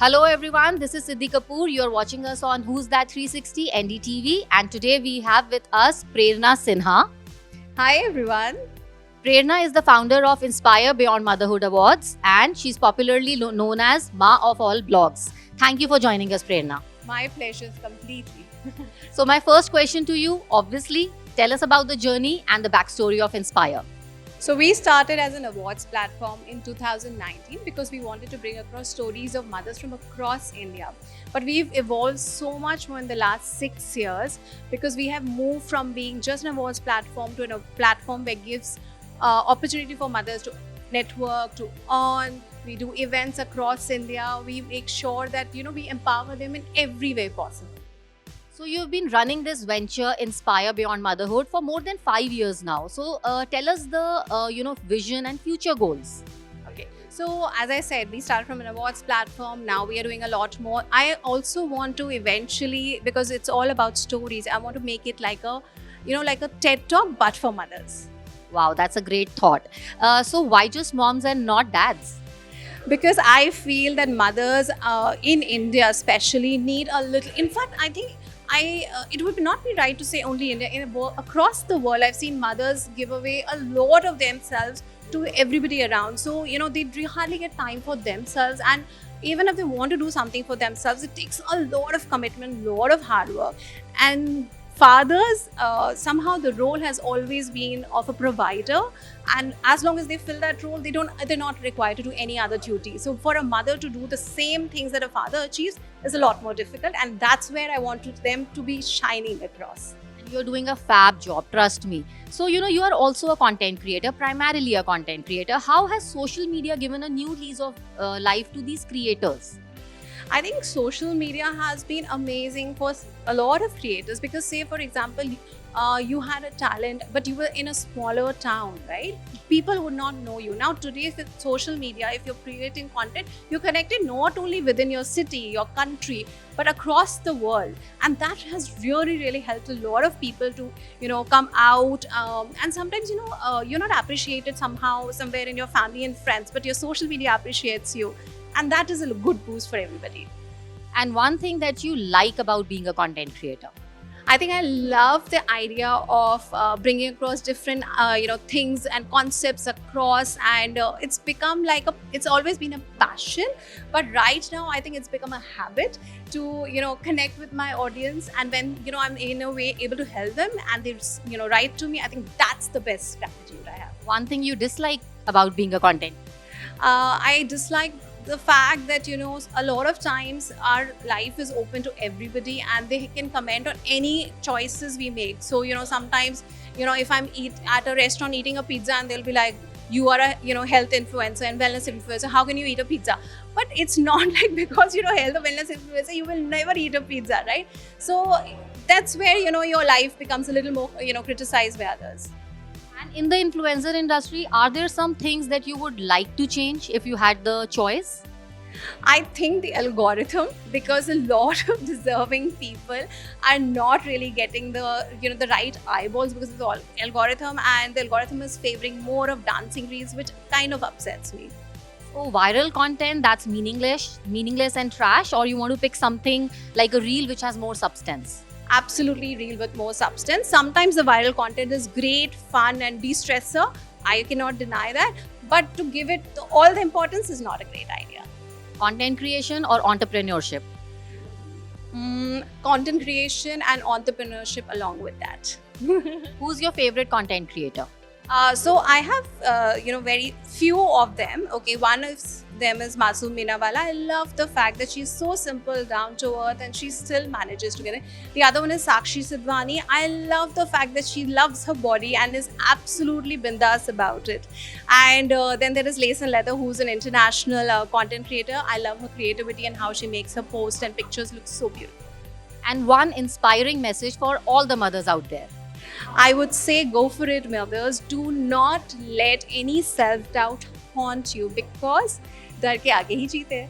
Hello everyone, this is Siddhi Kapoor. You're watching us on Who's That 360 NDTV, and today we have with us Prerna Sinha. Hi everyone. Prerna is the founder of Inspire Beyond Motherhood Awards, and she's popularly known as Ma of All Blogs. Thank you for joining us, Prerna. My pleasure completely. So my first question to you, obviously, tell us about the journey and the backstory of Inspire. So we started as an awards platform in 2019 because we wanted to bring across stories of mothers from across India. But we've evolved so much more in the last 6 years because we have moved from being just an awards platform to a platform that gives opportunity for mothers to network, to earn. We do events across India. We make sure that we empower them in every way possible. So you've been running this venture, Inspire Beyond Motherhood, for more than 5 years now. So tell us the vision and future goals. Okay, so as I said, we started from an awards platform. Now we are doing a lot more. I also want to eventually, because it's all about stories, I want to make it like a TED Talk, but for mothers. Wow, that's a great thought. So why just moms and not dads? Because I feel that mothers in India especially need a little. In fact, I think it would not be right to say only India. Across the world, I've seen mothers give away a lot of themselves to everybody around. So they hardly get time for themselves, and even if they want to do something for themselves, it takes a lot of commitment, a lot of hard work. And fathers, somehow the role has always been of a provider, and as long as they fill that role, they're not required to do any other duty. So for a mother to do the same things that a father achieves is a lot more difficult, and that's where I want them to be shining across. And you're doing a fab job, trust me. So you are also a content creator, primarily a content creator. How has social media given a new lease of life to these creators? I think social media has been amazing for a lot of creators because, say, for example, you had a talent, but you were in a smaller town, right? People would not know you. Now, today, with social media, if you're creating content, you're connected not only within your city, your country, but across the world. And that has really, really helped a lot of people to, come out. And sometimes, you're not appreciated somehow, somewhere in your family and friends, but your social media appreciates you. And that is a good boost for everybody. And one thing that you like about being a content creator? I think I love the idea of bringing across different, things and concepts across, and it's become it's always been a passion, but right now I think it's become a habit to, connect with my audience, and when, I'm in a way able to help them and they, write to me, I think that's the best strategy that I have. One thing you dislike about being a content? I dislike the fact that a lot of times our life is open to everybody and they can comment on any choices we make. So sometimes if I'm at a restaurant eating a pizza, and they'll be like, you are a health influencer and wellness influencer, how can you eat a pizza? But it's not like because health or wellness influencer, you will never eat a pizza, right? So that's where your life becomes a little more criticized by others. And in the influencer industry, are there some things that you would like to change if you had the choice? I think the algorithm, because a lot of deserving people are not really getting the the right eyeballs because of the algorithm, and the algorithm is favoring more of dancing reels, which kind of upsets me. So viral content that's meaningless and trash, or you want to pick something like a reel which has more substance? Absolutely real with more substance. Sometimes the viral content is great, fun, and de-stressor. I cannot deny that. But to give it all the importance is not a great idea. Content creation or entrepreneurship? Content creation and entrepreneurship along with that. Who's your favorite content creator? So I have, very few of them. Okay, one of them is Masoom Minawala. I love the fact that she's so simple, down to earth, and she still manages to get it. The other one is Sakshi Sidhwani. I love the fact that she loves her body and is absolutely bindas about it. And then there is Lace and Leather, who's an international content creator. I love her creativity and how she makes her posts and pictures look so beautiful. And one inspiring message for all the mothers out there? I would say go for it, mothers. Do not let any self-doubt haunt you because डर के आगे ही जीते हैं.